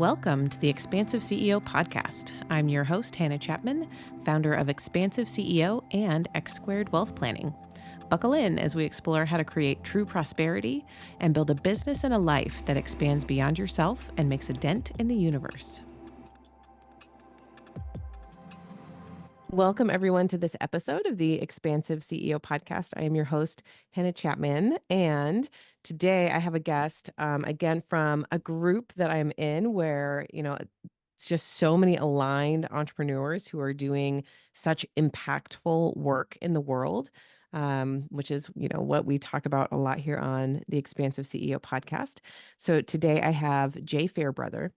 Welcome to the Expansive CEO podcast. I'm your host, Hannah Chapman, founder of Expansive CEO and X Squared Wealth Planning. Buckle in as we explore how to create true prosperity and build a business and a life that expands beyond yourself and makes a dent in the universe. Welcome, everyone, to this episode of the Expansive CEO podcast. I am your host, Hannah Chapman, and today I have a guest, again, from a group that I'm in where, it's just so many aligned entrepreneurs who are doing such impactful work in the world, which is, what we talk about a lot here on the Expansive CEO podcast. So today I have Jay Fairbrother,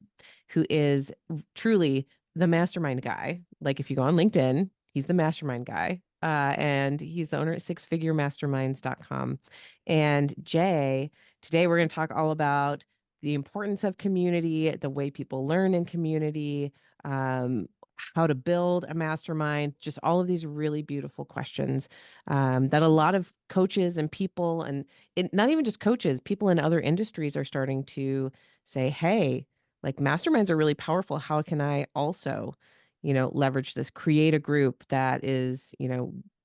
who is truly the mastermind guy. Like if you go on LinkedIn, he's the mastermind guy. And he's the owner at sixfiguremasterminds.com. And Jay, today we're going to talk all about the importance of community, the way people learn in community, how to build a mastermind, just all of these really beautiful questions that a lot of coaches and people, and not even just coaches, people in other industries are starting to say, hey, like masterminds are really powerful. How can I also, leverage this, create a group that is,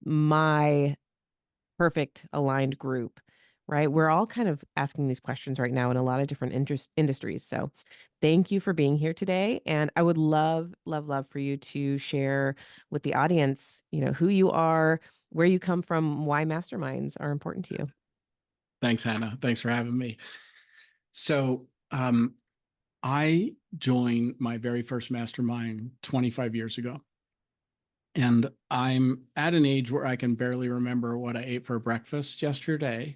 my perfect aligned group, right? We're all kind of asking these questions right now in a lot of different industries. So thank you for being here today. And I would love, love, love for you to share with the audience, who you are, where you come from, why masterminds are important to you. Thanks, Hannah. Thanks for having me. So, I joined my very first mastermind 25 years ago. And I'm at an age where I can barely remember what I ate for breakfast yesterday.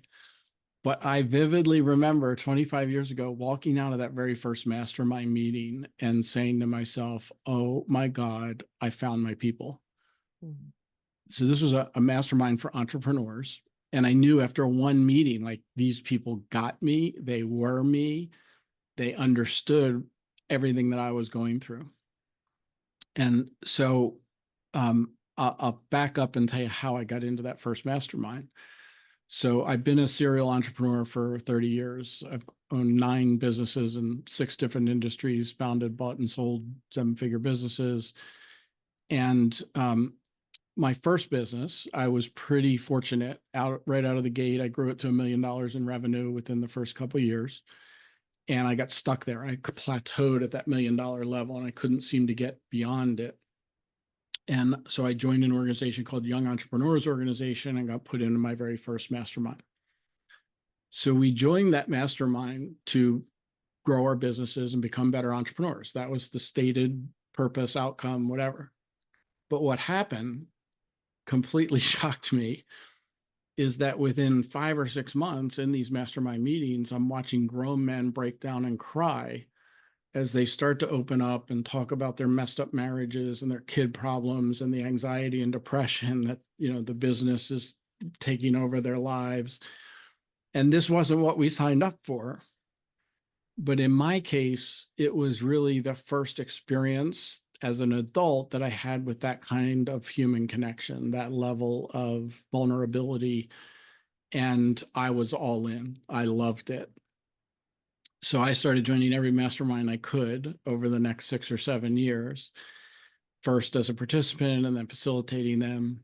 But I vividly remember 25 years ago walking out of that very first mastermind meeting and saying to myself, oh my God, I found my people. Mm-hmm. So this was a mastermind for entrepreneurs. And I knew after one meeting, like these people got me, they were me. They understood everything that I was going through. And so I'll back up and tell you how I got into that first mastermind. So I've been a serial entrepreneur for 30 years. I've owned 9 businesses in 6 different industries, founded, bought, and sold 7-figure businesses. And my first business, I was pretty fortunate right out of the gate. I grew it to $1 million in revenue within the first couple of years. And I got stuck there. I plateaued at that $1 million level and I couldn't seem to get beyond it. And so I joined an organization called Young Entrepreneurs Organization and got put into my very first mastermind. So we joined that mastermind to grow our businesses and become better entrepreneurs. That was the stated purpose, outcome, whatever. But what happened completely shocked me is that within 5 or 6 months in these mastermind meetings, I'm watching grown men break down and cry as they start to open up and talk about their messed up marriages and their kid problems and the anxiety and depression that, the business is taking over their lives. And this wasn't what we signed up for. But in my case, it was really the first experience as an adult that I had with that kind of human connection, that level of vulnerability. And I was all in. I loved it. So I started joining every mastermind I could over the next 6 or 7 years, first as a participant and then facilitating them.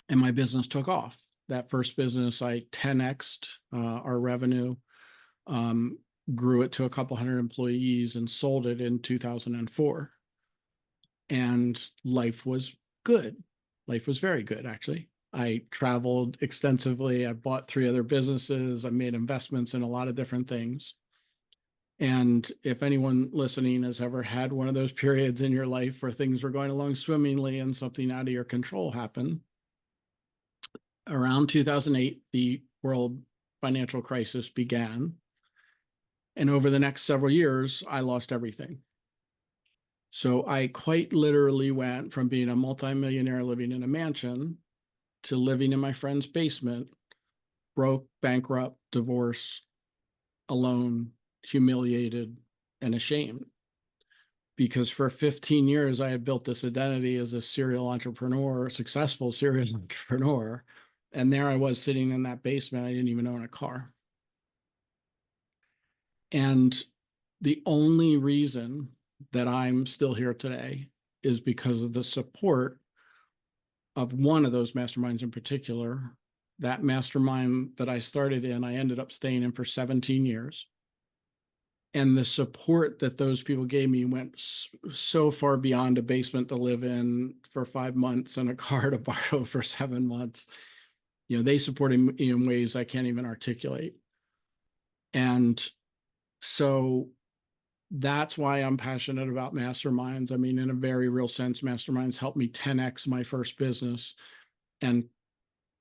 And my business took off. That first business, I 10x'd our revenue, grew it to a couple hundred employees and sold it in 2004. And life was good. Life was very good, actually. I traveled extensively. I bought 3 other businesses. I made investments in a lot of different things. And if anyone listening has ever had one of those periods in your life where things were going along swimmingly and something out of your control happened, around 2008, the world financial crisis began. And over the next several years, I lost everything. So I quite literally went from being a multimillionaire living in a mansion to living in my friend's basement, broke, bankrupt, divorced, alone, humiliated, and ashamed. Because for 15 years, I had built this identity as a serial entrepreneur, a successful serial entrepreneur. And there I was sitting in that basement. I didn't even own a car. And the only reason that I'm still here today is because of the support of one of those masterminds in particular. That mastermind that I started in, I ended up staying in for 17 years. And the support that those people gave me went so far beyond a basement to live in for 5 months and a car to borrow for 7 months. They supported me in ways I can't even articulate. And so that's why I'm passionate about masterminds. I mean, in a very real sense, masterminds helped me 10x my first business and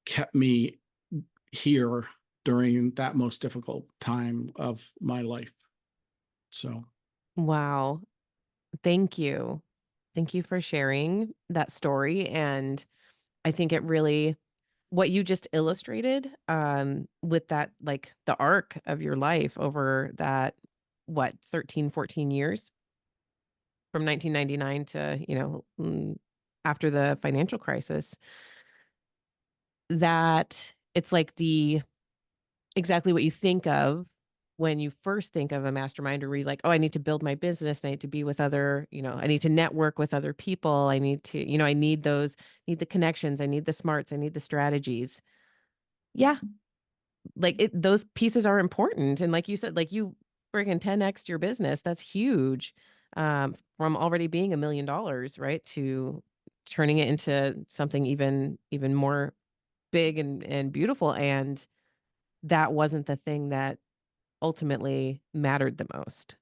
kept me here during that most difficult time of my life. So, Wow. Thank you. Thank you for sharing that story. And I think it really, what you just illustrated, with that, like the arc of your life over that, what, 13, 14 years from 1999 to, after the financial crisis, that it's like exactly what you think of when you first think of a mastermind, or where you're like, oh, I need to build my business. I need to be with other, I need to network with other people. I need to, I need need the connections. I need the smarts. I need the strategies. Yeah. Like those pieces are important. And like you said, like you friggin' 10x your business. That's huge. From already being $1 million, right? To turning it into something even more big and beautiful. And that wasn't the thing that ultimately mattered the most.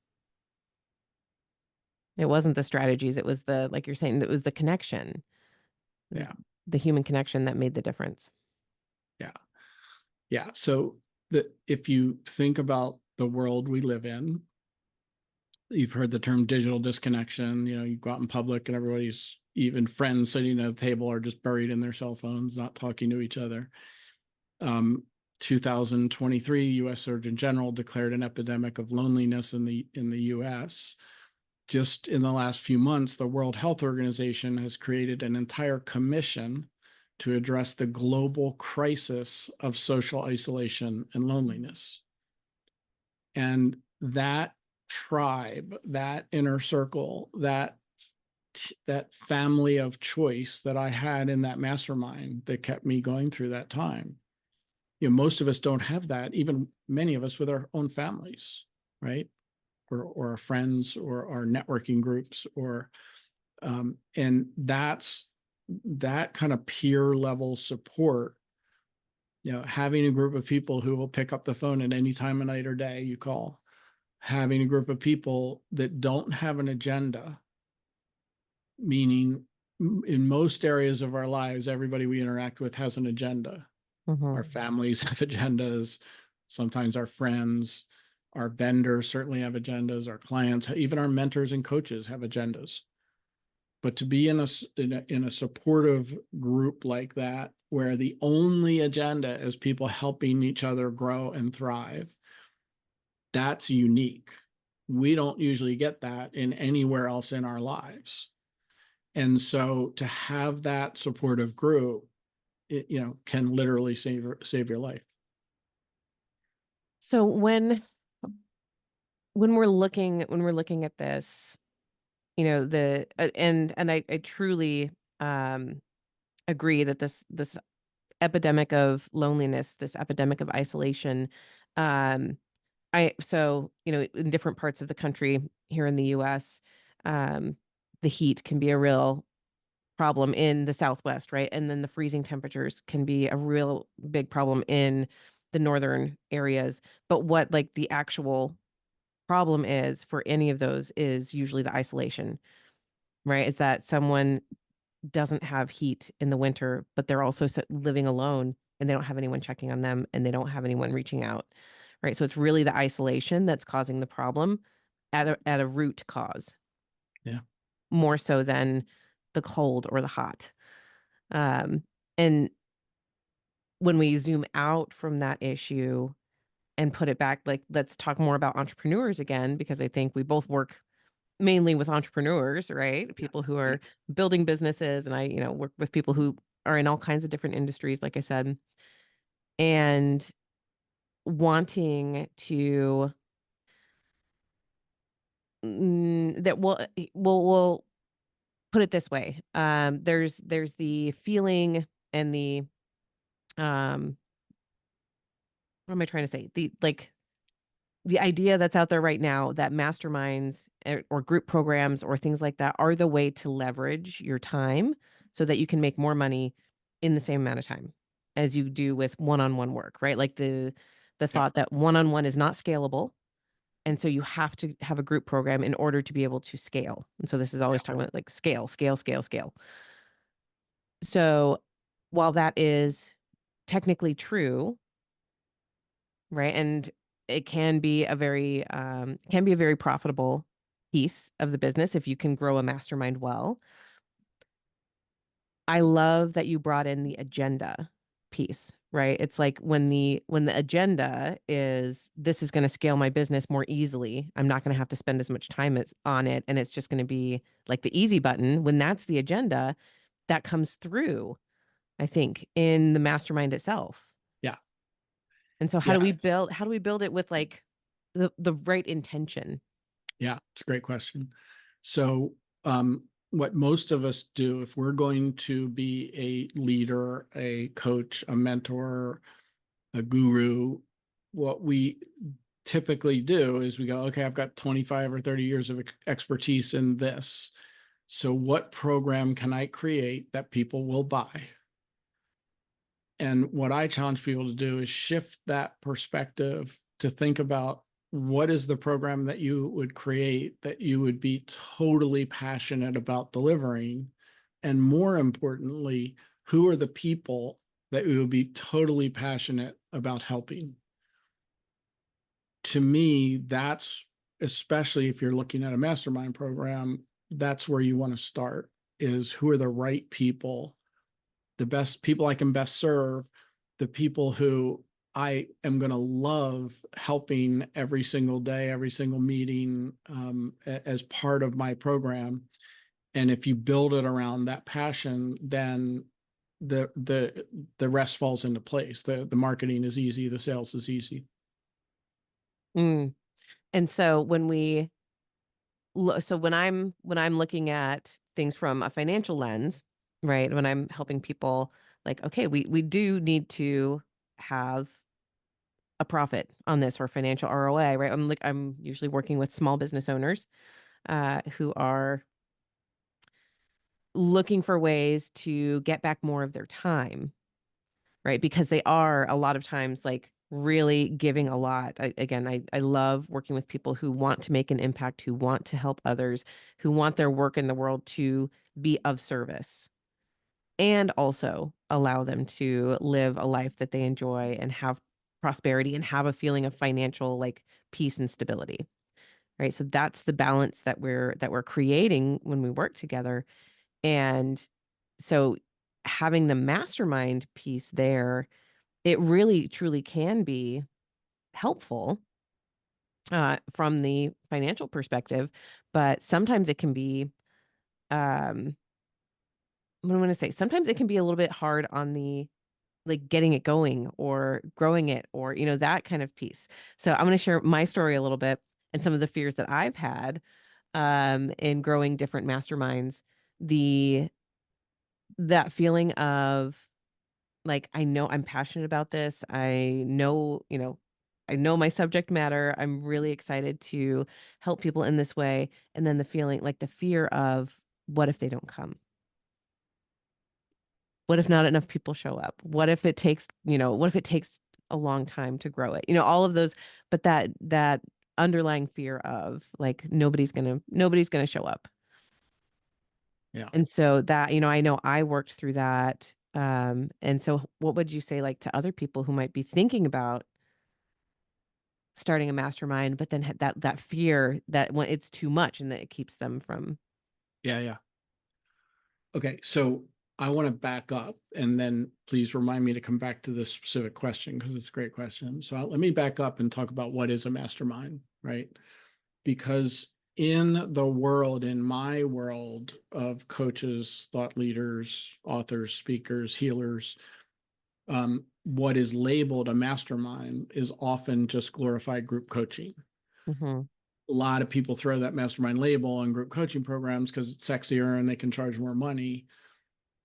It wasn't the strategies, it was like you're saying, it was the connection. It was yeah, the human connection that made the difference. yeah, yeah. So, if you think about the world we live in, you've heard the term digital disconnection. You go out in public and everybody's, even friends sitting at a table, are just buried in their cell phones, not talking to each other. 2023, U.S. Surgeon General declared an epidemic of loneliness in the U.S. Just in the last few months, the World Health Organization has created an entire commission to address the global crisis of social isolation and loneliness. And that tribe, that inner circle, that family of choice that I had in that mastermind that kept me going through that time. Most of us don't have that, even many of us with our own families, right? Or our friends or our networking groups, and that's that kind of peer level support. Having a group of people who will pick up the phone at any time of night or day you call, having a group of people that don't have an agenda, meaning in most areas of our lives, everybody we interact with has an agenda. Our families have agendas, sometimes our friends, our vendors certainly have agendas, our clients, even our mentors and coaches have agendas. But to be in a supportive group like that, where the only agenda is people helping each other grow and thrive, that's unique. We don't usually get that in anywhere else in our lives. And so to have that supportive group, can literally save your life. So when we're looking at this, and I truly agree that this epidemic of loneliness, this epidemic of isolation, um in different parts of the country here in the US, um the heat can be a real problem in the Southwest, right? And then the freezing temperatures can be a real big problem in the northern areas. But what like the actual problem is for any of those is usually the isolation, right? Is that someone doesn't have heat in the winter, but they're also living alone and they don't have anyone checking on them and they don't have anyone reaching out, right? So it's really the isolation that's causing the problem at a root cause, Yeah. more so than the cold or the hot. And when we zoom out from that issue and put it back, like let's talk more about entrepreneurs again, because I think we both work mainly with entrepreneurs, right? People who Yeah. are building businesses, and I, work with people who are in all kinds of different industries, like I said, and wanting to that we'll put it this way. There's the feeling and the what am I trying to say? The idea that's out there right now that masterminds or group programs or things like that are the way to leverage your time so that you can make more money in the same amount of time as you do with one-on-one work, right? Like the Yeah. thought that one-on-one is not scalable. And so you have to have a group program in order to be able to scale. And so this is always Yeah. talking about like scale, scale, scale, scale. So while that is technically true, right? And it can be a very profitable piece of the business if you can grow a mastermind well. I love that you brought in the agenda piece, right? It's like when the agenda is this is going to scale my business more easily. I'm not going to have to spend as much time on it and it's just going to be like the easy button. When that's the agenda, that comes through, I think, in the mastermind itself. Yeah. And so Yeah. how do we build it with like the right intention? Yeah. It's a great question. So, what most of us do, if we're going to be a leader, a coach, a mentor, a guru, what we typically do is we go, okay, I've got 25 or 30 years of expertise in this. So, what program can I create that people will buy? And what I challenge people to do is shift that perspective to think about what is the program that you would create that you would be totally passionate about delivering? And more importantly, who are the people that you would be totally passionate about helping? To me, that's especially if you're looking at a mastermind program, that's where you want to start is who are the right people, the best people I can best serve, the people who I am going to love helping every single day, every single meeting as part of my program. And if you build it around that passion, then the rest falls into place. The marketing is easy, the sales is easy. Mm. And so when I'm looking at things from a financial lens, right? When I'm helping people like, okay, we do need to have a profit on this or financial ROI, right? I'm usually working with small business owners who are looking for ways to get back more of their time, right? Because they are a lot of times like really giving a lot. I love working with people who want to make an impact, who want to help others, who want their work in the world to be of service and also allow them to live a life that they enjoy and have prosperity and have a feeling of financial like peace and stability. Right. So that's the balance that we're creating when we work together. And so having the mastermind piece there, it really truly can be helpful from the financial perspective, but sometimes it can be what do I want to say? Sometimes it can be a little bit hard on the like getting it going or growing it or that kind of piece. So I'm going to share my story a little bit and some of the fears that I've had in growing different masterminds. The that feeling of like, I know I'm passionate about this. I know my subject matter. I'm really excited to help people in this way. And then the feeling like the fear of what if they don't come? What if not enough people show up? What if it takes a long time to grow it? All of those, but that underlying fear of like nobody's gonna show up. Yeah. And so that, I know I worked through that. And so what would you say like to other people who might be thinking about starting a mastermind, but then that fear that when it's too much and that it keeps them from. Yeah. Yeah. Okay. So I want to back up and then please remind me to come back to this specific question because it's a great question. So let me back up and talk about what is a mastermind, right? Because in the world, in my world of coaches, thought leaders, authors, speakers, healers, what is labeled a mastermind is often just glorified group coaching. Mhm. a lot of people throw that mastermind label on group coaching programs because it's sexier and they can charge more money.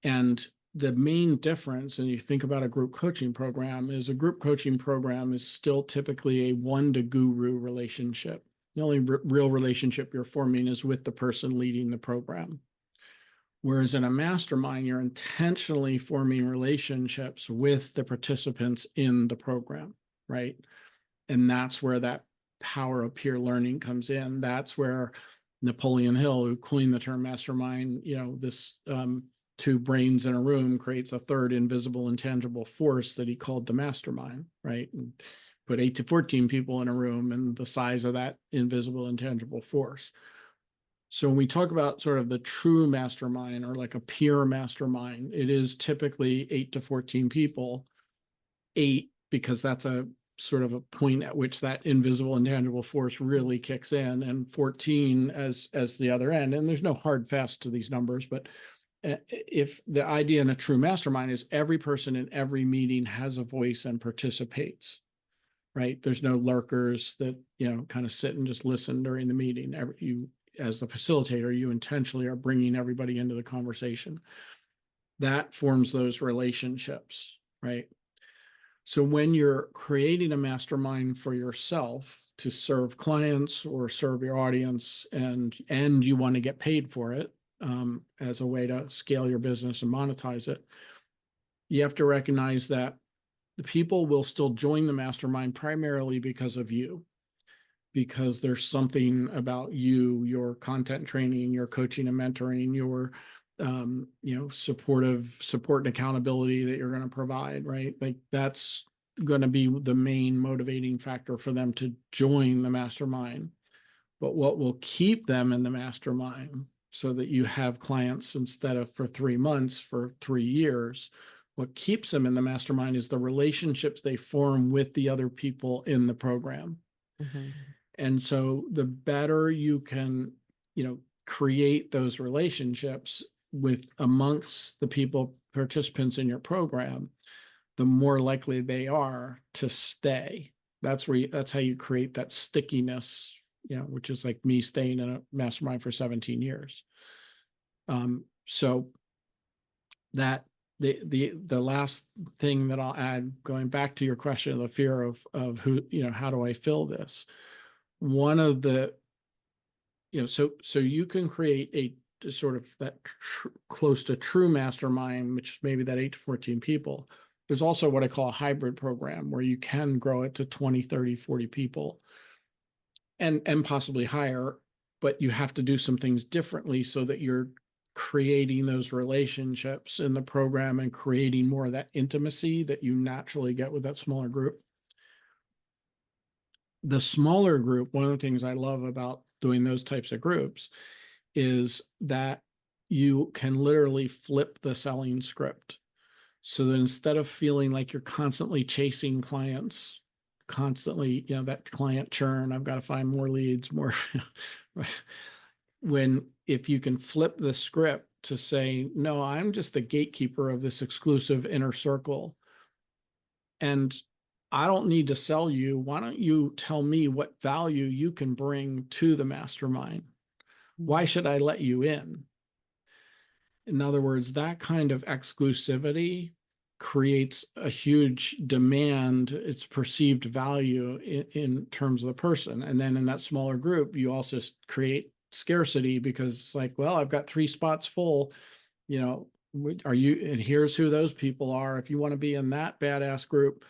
And the main difference, and you think about a group coaching program, is a group coaching program is still typically a one-to-guru relationship. The only real relationship you're forming is with the person leading the program. Whereas in a mastermind, you're intentionally forming relationships with the participants in the program, right? And that's where that power of peer learning comes in. That's where Napoleon Hill, who coined the term mastermind, this two brains in a room creates a third invisible, intangible force that he called the mastermind, right? And put 8 to 14 people in a room and the size of that invisible, intangible force. So when we talk about sort of the true mastermind or like a peer mastermind, it is typically 8 to 14 people. 8 because that's a sort of a point at which that invisible intangible force really kicks in, and 14 as the other end. And there's no hard fast to these numbers, but if the idea in a true mastermind is every person in every meeting has a voice and participates, right? There's no lurkers that kind of sit and just listen during the meeting. You, as the facilitator, you intentionally are bringing everybody into the conversation. That forms those relationships, right? So when you're creating a mastermind for yourself to serve clients or serve your audience, and you want to get paid for it as a way to scale your business and monetize it, you have to recognize that the people will still join the mastermind primarily because of you, because there's something about you, your content training, your coaching and mentoring, your support and accountability that you're going to provide, right? Like that's going to be the main motivating factor for them to join the mastermind. But what will keep them in the mastermind so that you have clients instead of for 3 months, for 3 years, what keeps them in the mastermind is the relationships they form with the other people in the program. Mm-hmm. And so the better you can, create those relationships with amongst the people participants in your program, the more likely they are to stay. That's how you create that stickiness, which is like me staying in a mastermind for 17 years. So that the last thing that I'll add, going back to your question of the fear of who, how do I fill this? One of the, so you can create a sort of that close to true mastermind, which maybe that 8 to 14 people. There's also what I call a hybrid program where you can grow it to 20, 30, 40 people and possibly higher, but you have to do some things differently so that you're creating those relationships in the program and creating more of that intimacy that you naturally get with that smaller group. The smaller group, one of the things I love about doing those types of groups is that you can literally flip the selling script. So that instead of feeling like you're constantly chasing clients, constantly, that client churn, I've got to find more leads, more. If you can flip the script to say, no, I'm just the gatekeeper of this exclusive inner circle. And I don't need to sell you. Why don't you tell me what value you can bring to the mastermind? Why should I let you in? In other words, that kind of exclusivity creates a huge demand, its perceived value in terms of the person. And then in that smaller group, you also create scarcity because it's like, well, I've got 3 spots full, are you, and here's who those people are. If you want to be in that badass group,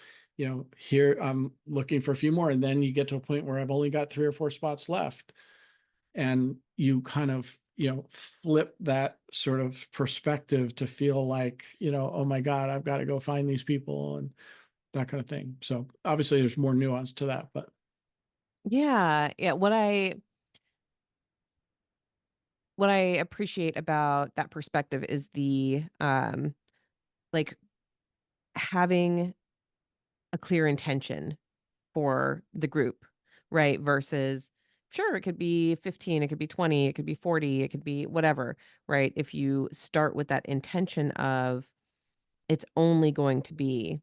here I'm looking for a few more. And then you get to a point where I've only got 3 or 4 spots left. And you kind of, flip that sort of perspective to feel like, oh my God, I've got to go find these people and that kind of thing. So obviously there's more nuance to that, but. Yeah. What I appreciate about that perspective is the like having a clear intention for the group, right? Versus, sure, it could be 15, it could be 20, it could be 40, it could be whatever, right? If you start with that intention of it's only going to be,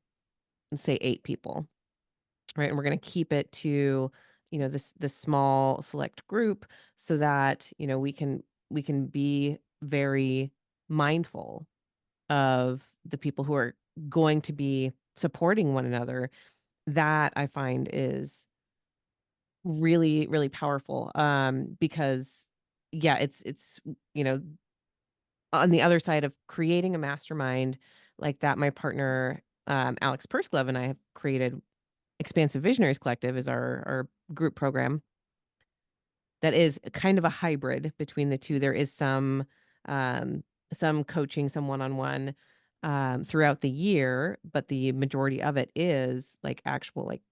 let's say, 8 people, right? And we're going to keep it to this small select group so that, we can be very mindful of the people who are going to be supporting one another. That I find is really, really powerful, because, yeah, it's, you know, on the other side of creating a mastermind like that, my partner, Alex Persglove, and I have created Expansive Visionaries Collective is our group program that is kind of a hybrid between the 2. There is some coaching, some one-on-one, throughout the year, but the majority of it is, like, actual, like,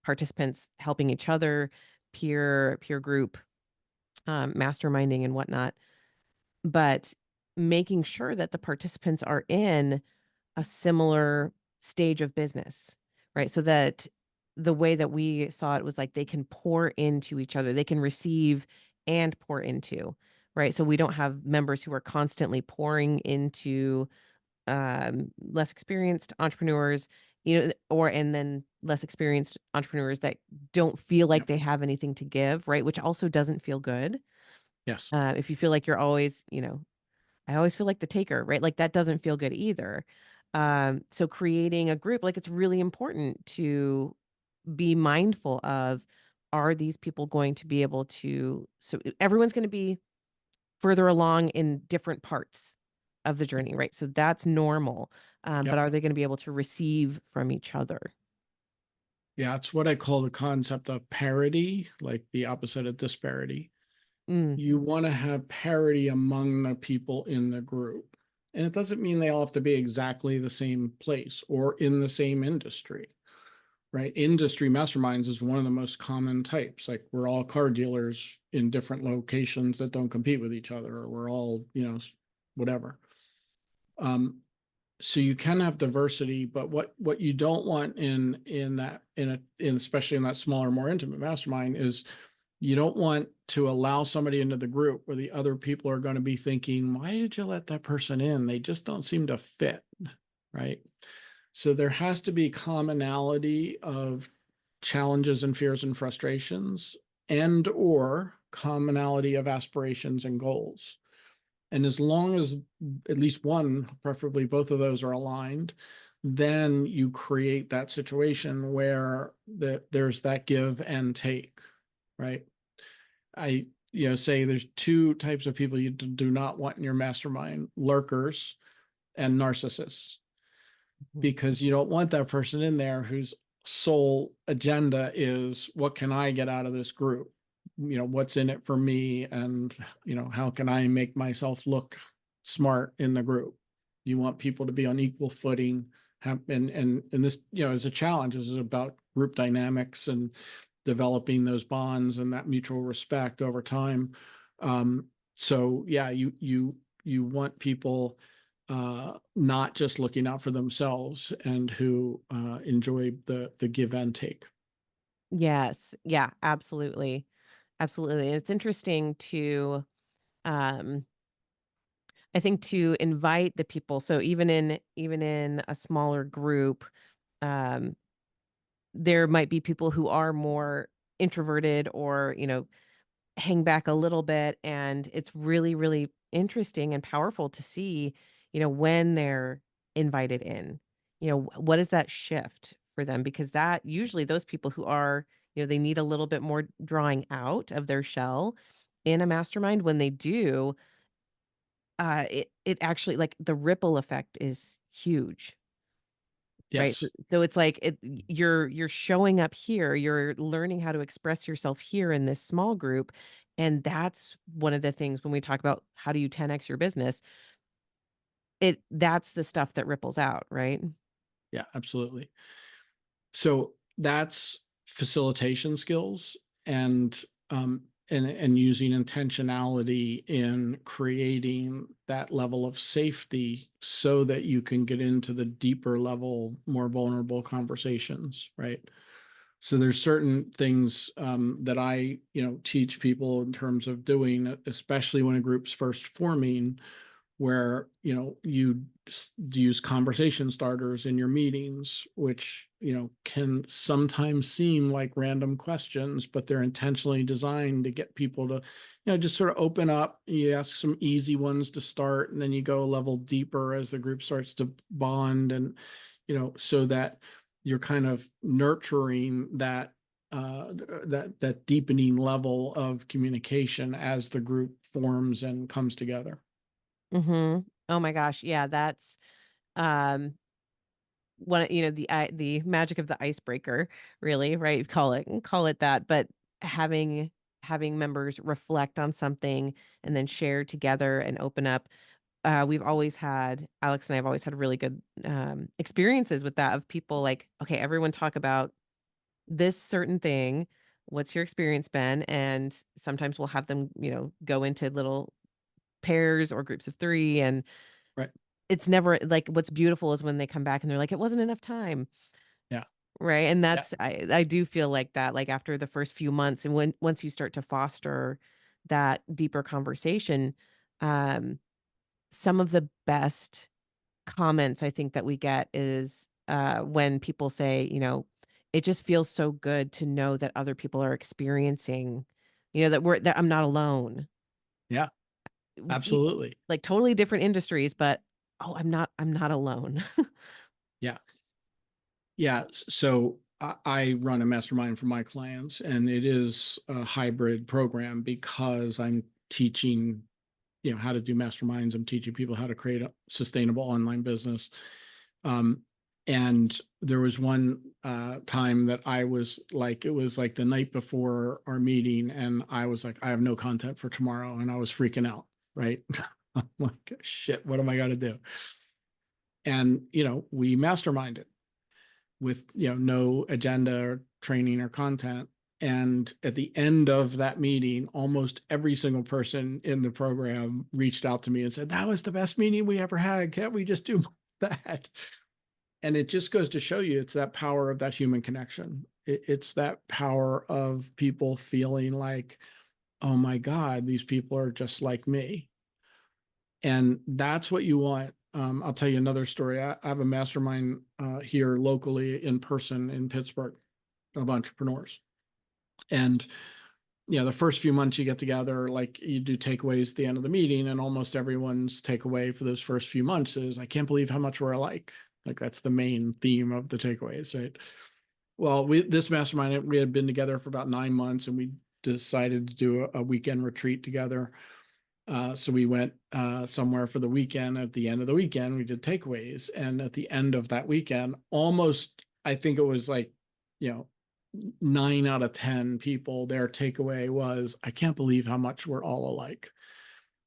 participants helping each other, peer group, masterminding and whatnot, but making sure that the participants are in a similar stage of business, right? So that the way that we saw it was like they can pour into each other, they can receive and pour into, right? So we don't have members who are constantly pouring into less experienced entrepreneurs, or and then less experienced entrepreneurs that don't feel like Yep. they have anything to give, right? Which also doesn't feel good. Yes. If you feel like you're always, I always feel like the taker, right? Like that doesn't feel good either. So creating a group, like it's really important to be mindful of, are these people going to be able to, so everyone's going to be further along in different parts of the journey, right? So that's normal. But Yep. are they going to be able to receive from each other? Yeah, it's what I call the concept of parity, like the opposite of disparity. Mm, You want to have parity among the people in the group. And it doesn't mean they all have to be exactly the same place or in the same industry, right? Industry masterminds is one of the most common types. Like we're all car dealers in different locations that don't compete with each other, or we're all, whatever. Um, so you can have diversity, but what you don't want in especially in that smaller, more intimate mastermind is you don't want to allow somebody into the group where the other people are going to be thinking, why did you let that person in? They just don't seem to fit, right? So there has to be commonality of challenges and fears and frustrations, and or commonality of aspirations and goals. And as long as at least one, preferably both of those, are aligned, then you create that situation where there's that give and take, right? I say there's 2 types of people you do not want in your mastermind: lurkers and narcissists, mhm. because you don't want that person in there whose sole agenda is, what can I get out of this group? What's in it for me, and how can I make myself look smart in the group? You want people to be on equal footing. And this, is a challenge. This is about group dynamics and developing those bonds and that mutual respect over time. So yeah, you want people not just looking out for themselves, and who enjoy the give and take. Yes. Yeah, absolutely. Absolutely. And it's interesting to, um, I think, to invite the people. So even in a smaller group, um, there might be people who are more introverted or, hang back a little bit. And it's really, really interesting and powerful to see, when they're invited in, what is that shift for them? Because that usually those people who are, they need a little bit more drawing out of their shell in a mastermind. When they do, it actually, like, the ripple effect is huge. Right, so Yes. it's like you're showing up here, you're learning how to express yourself here in this small group, and that's one of the things when we talk about how do you 10x your business, that's the stuff that ripples out, right? Yeah, absolutely. So that's facilitation skills, and and using intentionality in creating that level of safety so that you can get into the deeper level, more vulnerable conversations, right? So there's certain things that I teach people in terms of doing, especially when a group's first forming, where, you use conversation starters in your meetings, which, can sometimes seem like random questions, but they're intentionally designed to get people to, just sort of open up. You ask some easy ones to start, and then you go a level deeper as the group starts to bond, and, so that you're kind of nurturing that deepening level of communication as the group forms and comes together. Mhm. Oh my gosh, yeah, that's, um, one the magic of the icebreaker, really, right? Call it that, but having members reflect on something and then share together and open up. We've always had Alex and I have always had really good, experiences with that of people like, "Okay, everyone talk about this certain thing. What's your experience been?" And sometimes we'll have them, go into little pairs or groups of 3, and Right. it's never like, what's beautiful is when they come back and they're like, "It wasn't enough time." Yeah. Right? And Yeah. that's I do feel like that, like, after the first few months and once you start to foster that deeper conversation, um, some of the best comments I think that we get is, when people say, "It just feels so good to know that other people are experiencing, that I'm not alone." Yeah. E Absolutely. like, totally different industries, but, "Oh, I'm not alone." Yeah. Yeah. So I run a mastermind for my clients, and it is a hybrid program because I'm teaching, how to do masterminds. I'm teaching people how to create a sustainable online business. Um, and there was one time that I was like, it was like the night before our meeting, and I was like, I have no content for tomorrow, and I was freaking out. Right? I'm like, shit, what am I going to do? And we masterminded with no agenda or training or content. And at the end of that meeting, almost every single person in the program reached out to me and said, that was the best meeting we ever had. Can't we just do that? And it just goes to show you, it's that power of that human connection. It's that power of people feeling like, oh my God, these people are just like me. And that's what you want. I'll tell you another story. I have a mastermind here locally in person in Pittsburgh of entrepreneurs. And the first few months you get together, like you do takeaways at the end of the meeting, and almost everyone's takeaway for those first few months is, I can't believe how much we're alike. Like that's the main theme of the takeaways, right? Well, this mastermind, we had been together for about 9 months, and we decided to do a weekend retreat together. So we went somewhere for the weekend. At the end of the weekend, we did takeaways. And at the end of that weekend, almost, I think it was like, you know, 9 out of 10 people, their takeaway was, I can't believe how much we're all alike.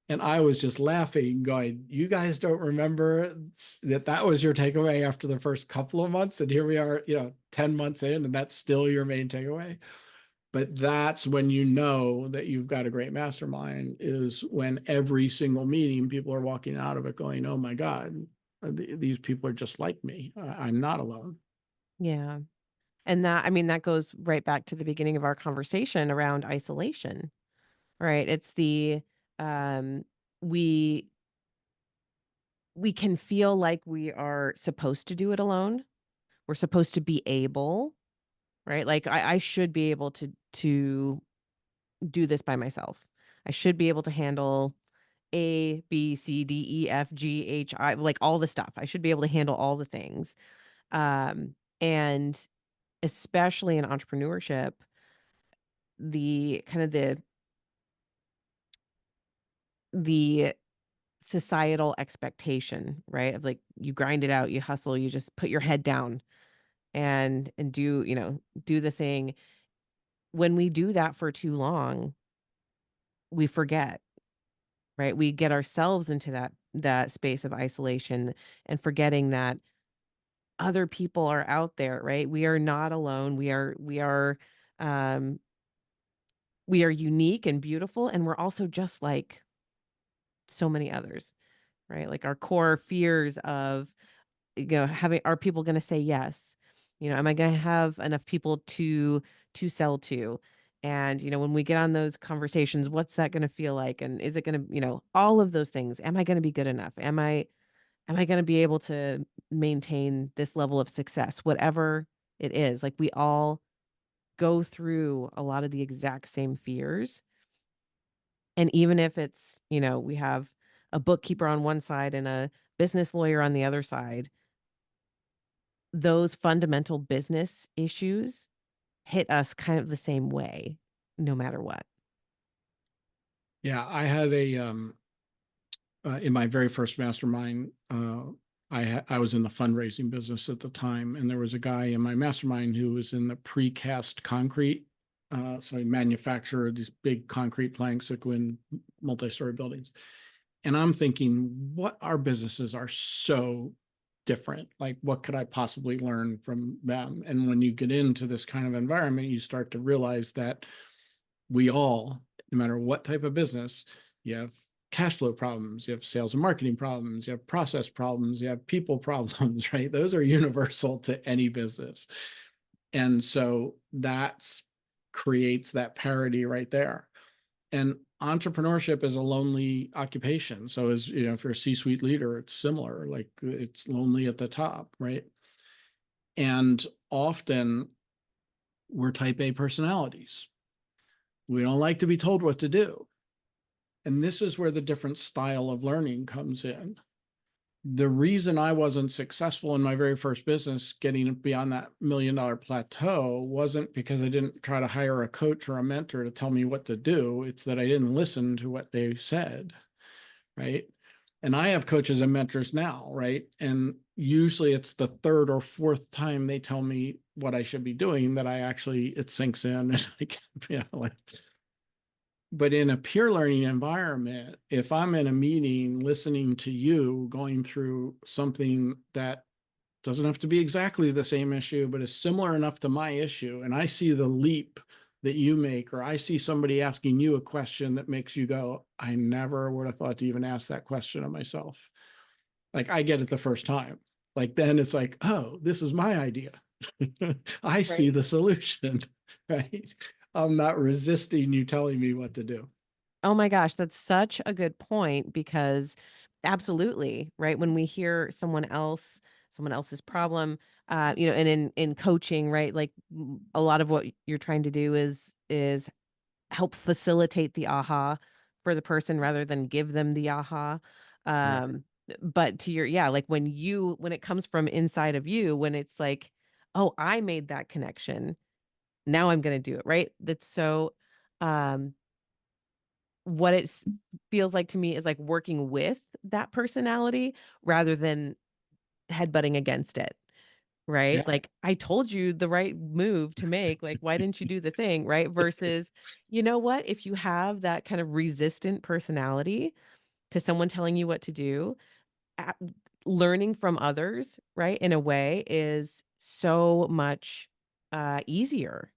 And I was just laughing, going, you guys don't remember that was your takeaway after the first couple of months. And here we are, 10 months in, and that's still your main takeaway. But that's when you know that you've got a great mastermind, is when every single meeting people are walking out of it going, oh my God, these people are just like me. I'm not alone. Yeah. And that I mean, that goes right back to the beginning of our conversation around isolation, right? It's um, we we can feel like we are supposed to do it alone. We're supposed to be able, right? Like, I should be able to do this by myself. I should be able to handle A, B, C, D, E, F, G, H, I, like all the stuff. I should be able to handle all the things. And especially in entrepreneurship, the kind of the societal expectation, right? Of like, you grind it out, you hustle, you just put your head down and do, do the thing. When we do that for too long, we forget, right? We get ourselves into that space of isolation and forgetting that other people are out there, right? We are not alone. Um we are unique and beautiful, and we're also just like so many others, right? Like our core fears of, having, are people going to say yes? Am I going to have enough people to sell to? And, when we get on those conversations, what's that going to feel like? And is it going to, all of those things? Am I going to be good enough? Am I going to be able to maintain this level of success, whatever it is? Like we all go through a lot of the exact same fears. And even if it's, we have a bookkeeper on one side and a business lawyer on the other side, those fundamental business issues hit us kind of the same way, no matter what. Yeah, I had in my very first mastermind, I was in the fundraising business at the time, and there was a guy in my mastermind who was in the precast concrete. So he manufactured these big concrete planks that go in multi-story buildings. And I'm thinking, what our businesses are so different. Like, what could I possibly learn from them? And when you get into this kind of environment, you start to realize that we all, no matter what type of business, you have cash flow problems, you have sales and marketing problems, you have process problems, you have people problems, right? Those are universal to any business. And so that creates that parity right there. And entrepreneurship is a lonely occupation. So as if you're a C-suite leader, it's similar, like it's lonely at the top, right? And often we're type A personalities. We don't like to be told what to do. And this is where the different style of learning comes in. The reason I wasn't successful in my very first business, getting beyond that $1 million plateau, wasn't because I didn't try to hire a coach or a mentor to tell me what to do. It's that I didn't listen to what they said, right? And I have coaches and mentors now, right? And usually it's the third or fourth time they tell me what I should be doing that it sinks in, and I can, like. But in a peer learning environment, if I'm in a meeting listening to you going through something that doesn't have to be exactly the same issue, but is similar enough to my issue, and I see the leap that you make, or I see somebody asking you a question that makes you go, I never would have thought to even ask that question of myself. Like, I get it the first time. Like, then it's like, oh, this is my idea. I see Right. the solution, right? I'm not resisting you telling me what to do. Oh my gosh, that's such a good point because absolutely, right? When we hear someone else's problem, and in coaching, right? Like a lot of what you're trying to do is help facilitate the aha for the person rather than give them the aha. Right. Um, but to your yeah, like when it comes from inside of you, when it's like, oh, I made that connection. Now I'm gonna do it, right? That's so um what feels like to me is like working with that personality rather than headbutting against it, right? Yeah. Like, "I told you the right move to make, like, why didn't you do the thing?" Right? Versus, you know what? If you have that kind of resistant personality to someone telling you what to do, a learning from others, right, in a way is so much, easier.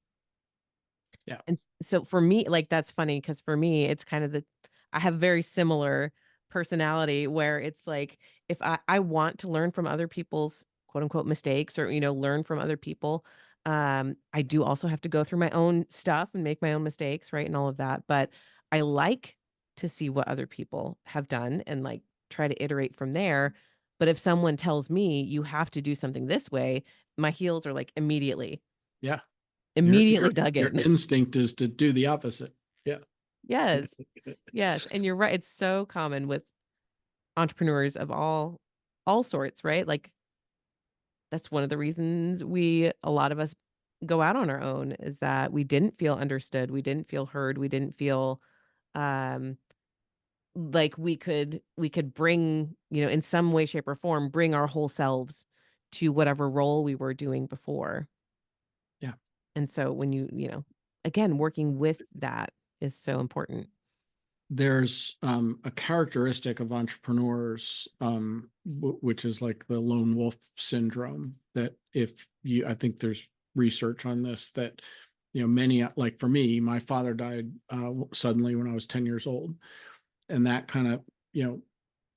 Yeah. And so for me, like, that's funny because for me, it's kind of I have very similar personality where it's like, if I want to learn from other people's quote unquote mistakes or, learn from other people. I do also have to go through my own stuff and make my own mistakes, right? And all of that. But I like to see what other people have done and like try to iterate from there. But if someone tells me you have to do something this way, my heels are like Yeah. Your immediately your dug your in. instinct is to do the opposite. Yeah. Yes. Yes, and you're right, it's so common with entrepreneurs of all sorts, right? Like, that's one of the reasons a lot of us go out on our own is that we didn't feel understood, we didn't feel heard, we didn't feel, um, like we could bring, in some way, shape, or form, bring our whole selves to whatever role we were doing before. Yeah. And so when again, working with that is so important. There's a characteristic of entrepreneurs, which is like the lone wolf syndrome, that I think there's research on this, that many, like for me, my father died suddenly when I was 10 years old, and that kind of,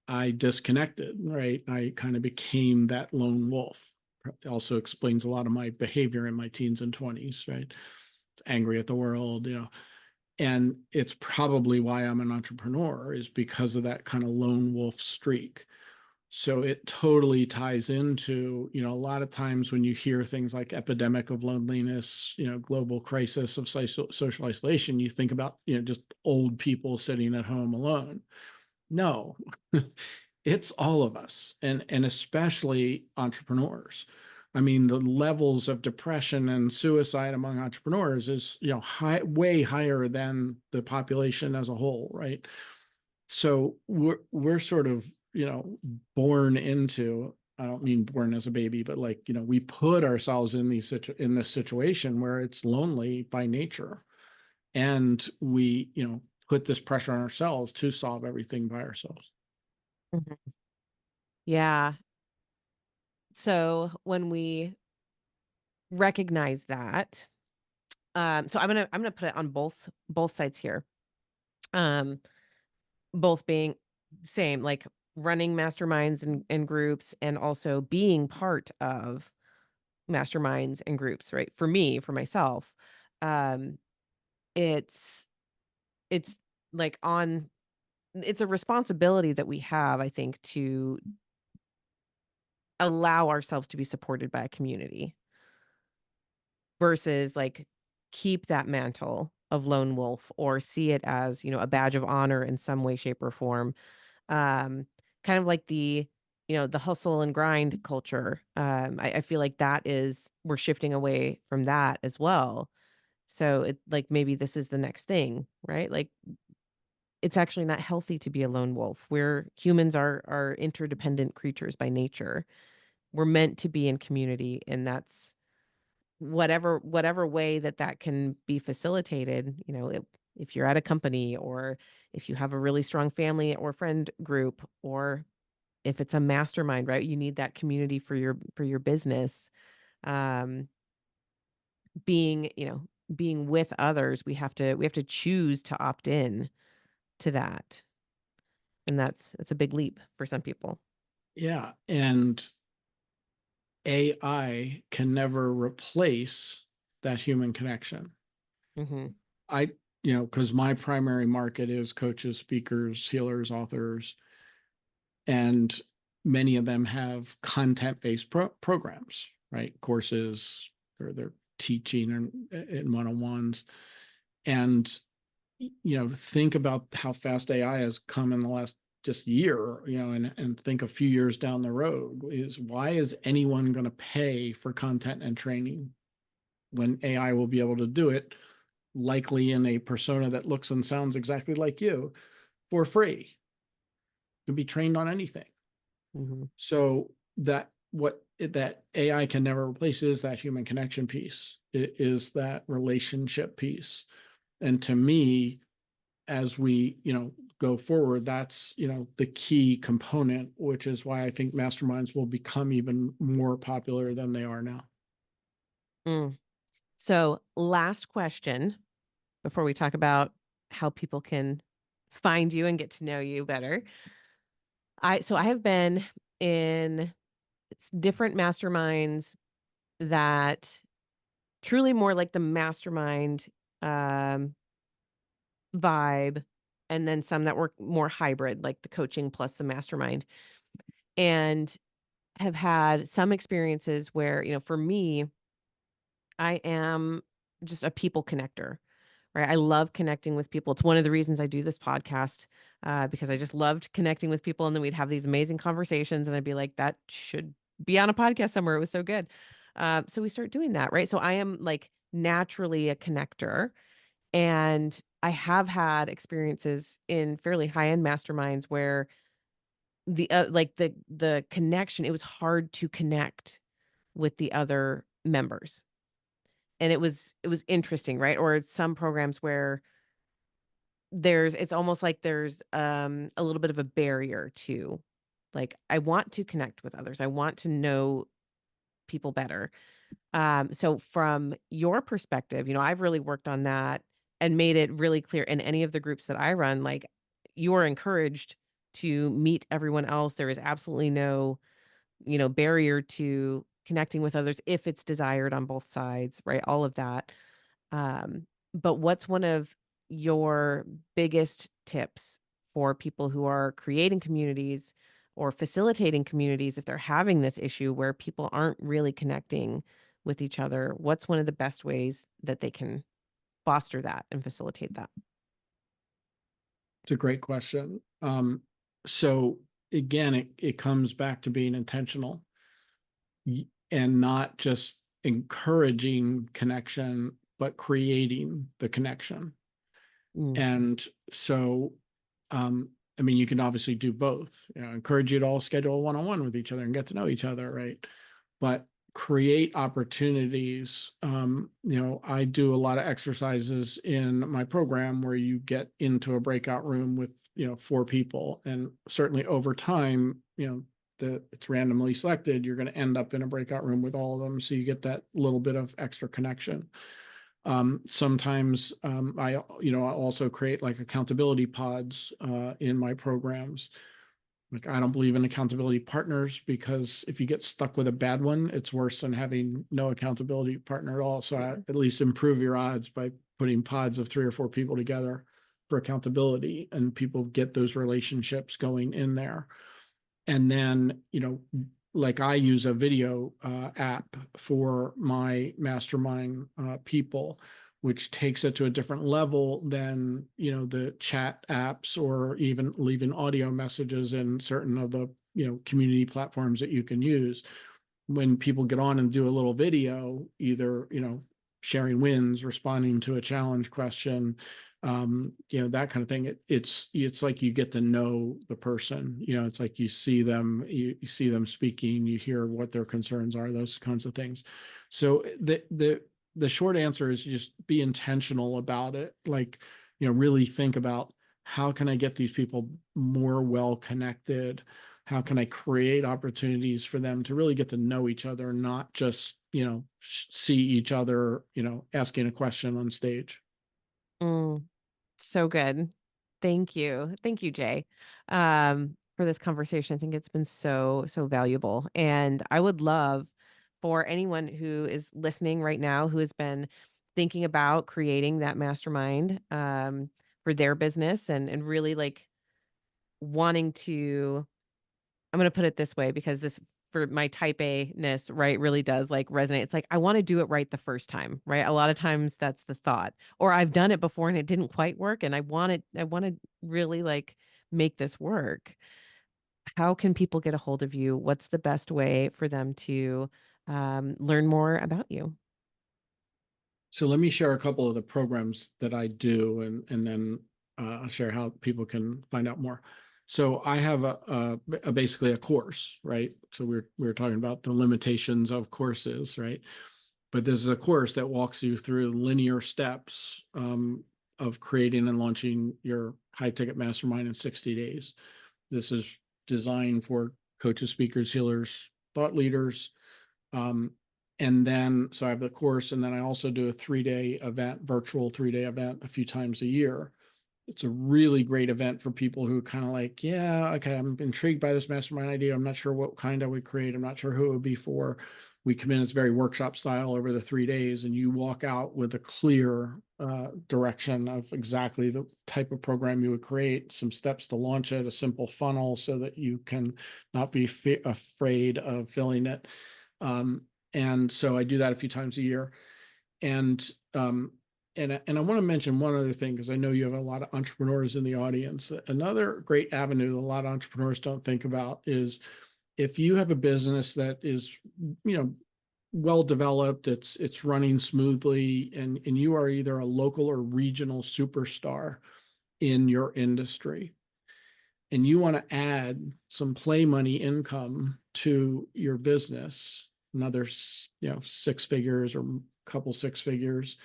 I disconnected, right? I kind of became that lone wolf. It also explains a lot of my behavior in my teens and 20s, right? it's angry at the world, and it's probably why I'm an entrepreneur, is because of that kind of lone wolf streak. So it totally ties into, a lot of times when you hear things like epidemic of loneliness, global crisis of social isolation, you think about, just old people sitting at home alone. No, it's all of us, and especially entrepreneurs. I mean, the levels of depression and suicide among entrepreneurs is, way higher than the population as a whole, right? So we're sort of, born into, I don't mean born as a baby, but like, we put ourselves in in this situation where it's lonely by nature. And we, put this pressure on ourselves to solve everything by ourselves. Mhm. Yeah. So when we recognize that, so I'm gonna put it on both sides here. Um, both being same, like running masterminds and groups, and also being part of masterminds and groups, right? For me, for myself, um, it's it's like on it's a responsibility that we have, I think, to allow ourselves to be supported by a community versus like keep that mantle of lone wolf or see it as, a badge of honor in some way, shape, or form. Um, kind of like the hustle and grind culture. I feel like we're shifting away from that as well. So it like maybe this is the next thing, right? Like it's actually not healthy to be a lone wolf. Humans are interdependent creatures by nature. We're meant to be in community, and that's whatever way that can be facilitated, if you're at a company, or if you have a really strong family or friend group, or if it's a mastermind, right? You need that community for your business. Um, being with others, we have to choose to opt in to that. And it's a big leap for some people. Yeah. And AI can never replace that human connection. Mhm. I, because my primary market is coaches, speakers, healers, authors, and many of them have content-based programs, right? Courses, or they're teaching in one-on-ones. And, think about how fast AI has come in the last just year, and think a few years down the road, is why is anyone going to pay for content and training when AI will be able to do it, likely in a persona that looks and sounds exactly like you, for free? To be trained on anything. Mhm. So that AI can never replace is that human connection piece. It is that relationship piece. And to me, as we, go forward, that's, the key component, which is why I think masterminds will become even more popular than they are now. Mm. So, last question before we talk about how people can find you and get to know you better. I have been in different masterminds that truly more like the mastermind um vibe, and then some that were more hybrid, like the coaching plus the mastermind. And have had some experiences where, for me, I am just a people connector. Right. I love connecting with people. It's one of the reasons I do this podcast, because I just loved connecting with people. And then we'd have these amazing conversations, and I'd be like, that should be on a podcast somewhere. It was so good. So we start doing that. Right. So I am like naturally a connector. And I have had experiences in fairly high end masterminds where the connection, it was hard to connect with the other members. And it was interesting, right? Or some programs where it's almost like there's, a little bit of a barrier to, like, I want to connect with others. I want to know people better. So from your perspective, I've really worked on that and made it really clear in any of the groups that I run, like, you are encouraged to meet everyone else. There is absolutely no, barrier to connecting with others if it's desired on both sides, right? All of that. But what's one of your biggest tips for people who are creating communities or facilitating communities if they're having this issue where people aren't really connecting with each other? What's one of the best ways that they can foster that and facilitate that? It's a great question. So again, it comes back to being intentional and not just encouraging connection, but creating the connection. Mm, And so, I mean, you can obviously do both. You know, encourage you to all schedule a one-on-one with each other and get to know each other, right? But create opportunities. You know, I do a lot of exercises in my program where you get into a breakout room with, you know, 4 people, and certainly over time, you know, it's randomly selected, you're going to end up in a breakout room with all of them, so you get that little bit of extra connection. Sometimes I also create like accountability pods in my programs. Like, I don't believe in accountability partners, because if you get stuck with a bad one, it's worse than having no accountability partner at all. So I at least improve your odds by putting pods of 3 or 4 people together for accountability, and people get those relationships going in there. And then, you know, like I use a video app for my mastermind people, which takes it to a different level than, you know, the chat apps or even leaving audio messages in certain of the, you know, community platforms that you can use. When people get on and do a little video, either, you know, sharing wins, responding to a challenge question, you know, that kind of thing. It's like you get to know the person. You know, it's like you see them, you see them speaking, you hear what their concerns are, those kinds of things. So the short answer is just be intentional about it. Like, you know, really think about, how can I get these people more well connected? How can I create opportunities for them to really get to know each other, not just, you know, see each other, you know, asking a question on stage. mm. So good. Thank you. Thank you, Jay, for this conversation. I think it's been so valuable. And I would love for anyone who is listening right now who has been thinking about creating that mastermind for their business and really like wanting to, I'm going to put it this way because this for my type A ness, right, really does like resonate. It's like, I want to do it right the first time, right? A lot of times that's the thought. Or I've done it before and it didn't quite work. And I want to really like make this work. How can people get a hold of you? What's the best way for them to learn more about you? So let me share a couple of the programs that I do, and then I'll share how people can find out more. So I have basically a course, right? So we're talking about the limitations of courses, right? But this is a course that walks you through linear steps of creating and launching your high ticket mastermind in 60 days. This is designed for coaches, speakers, healers, thought leaders. Um, and then, so I have the course, and then I also do a 3-day event, virtual 3-day event a few times a year. It's a really great event for people who kind of like, yeah, okay, I'm intrigued by this mastermind idea. I'm not sure what kind I would create. I'm not sure who it would be for. We come in, it's very workshop style over the 3 days, and you walk out with a clear direction of exactly the type of program you would create, some steps to launch it, a simple funnel so that you can not be afraid of filling it. And so I do that a few times a year. And I want to mention one other thing, because I know you have a lot of entrepreneurs in the audience. Another great avenue that a lot of entrepreneurs don't think about is, if you have a business that is, you know, well developed, it's running smoothly, and you are either a local or regional superstar in your industry, and you want to add some play money income to your business, another, you know, 6 figures or couple 6 figures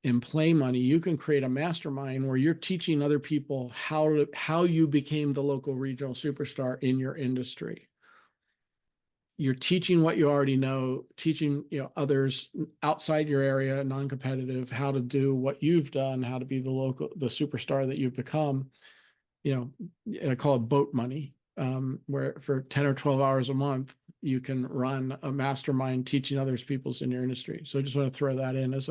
in play money, you can create a mastermind where you're teaching other people how you became the local regional superstar in your industry. You're teaching what you already know, teaching, you know, others outside your area, non-competitive, how to do what you've done, how to be the superstar that you've become. You know, I call it boat money, where for 10 or 12 hours a month, you can run a mastermind teaching others people's in your industry. So I just want to throw that in as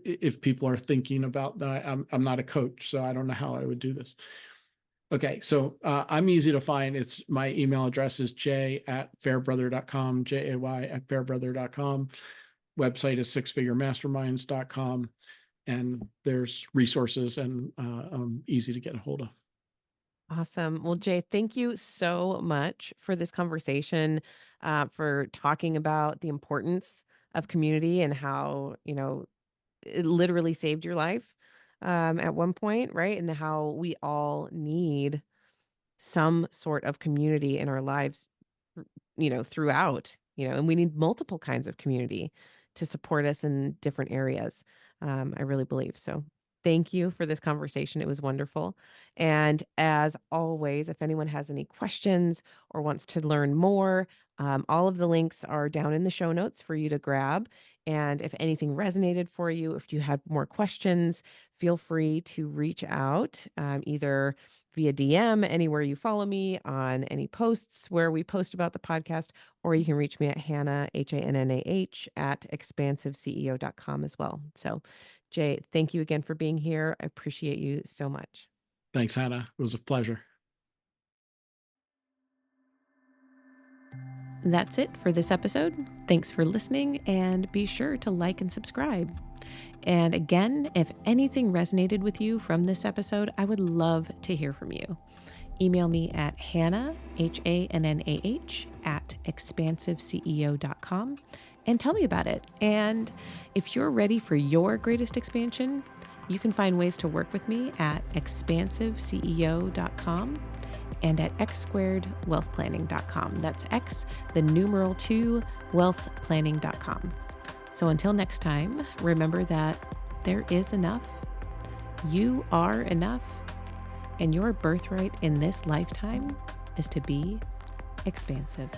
if people are thinking about that. I'm not a coach, so I don't know how I would do this. Okay, so I'm easy to find. It's my email address is jay@fairbrother.com, jay@fairbrother.com. Website is sixfiguremasterminds.com, and there's resources and easy to get a hold of. Awesome. Well, Jay, thank you so much for this conversation, for talking about the importance of community and how, it literally saved your life at one point, right? And how we all need some sort of community in our lives, throughout, and we need multiple kinds of community to support us in different areas. I really believe so. Thank you for this conversation. It was wonderful. And as always, if anyone has any questions or wants to learn more, all of the links are down in the show notes for you to grab. And if anything resonated for you, if you have more questions, feel free to reach out, either via DM anywhere you follow me, on any posts where we post about the podcast, or you can reach me at Hannah, HANNAH, at expansiveceo.com as well. So, Jay, thank you again for being here. I appreciate you so much. Thanks, Hannah. It was a pleasure. That's it for this episode. Thanks for listening, and be sure to like and subscribe. And again, if anything resonated with you from this episode, I would love to hear from you. Email me at Hannah, HANNAH, at expansiveceo.com, and tell me about it. And if you're ready for your greatest expansion, you can find ways to work with me at expansiveceo.com and at x2wealthplanning.com. That's X, the numeral 2, wealthplanning.com. So until next time, remember that there is enough, you are enough, and your birthright in this lifetime is to be expansive.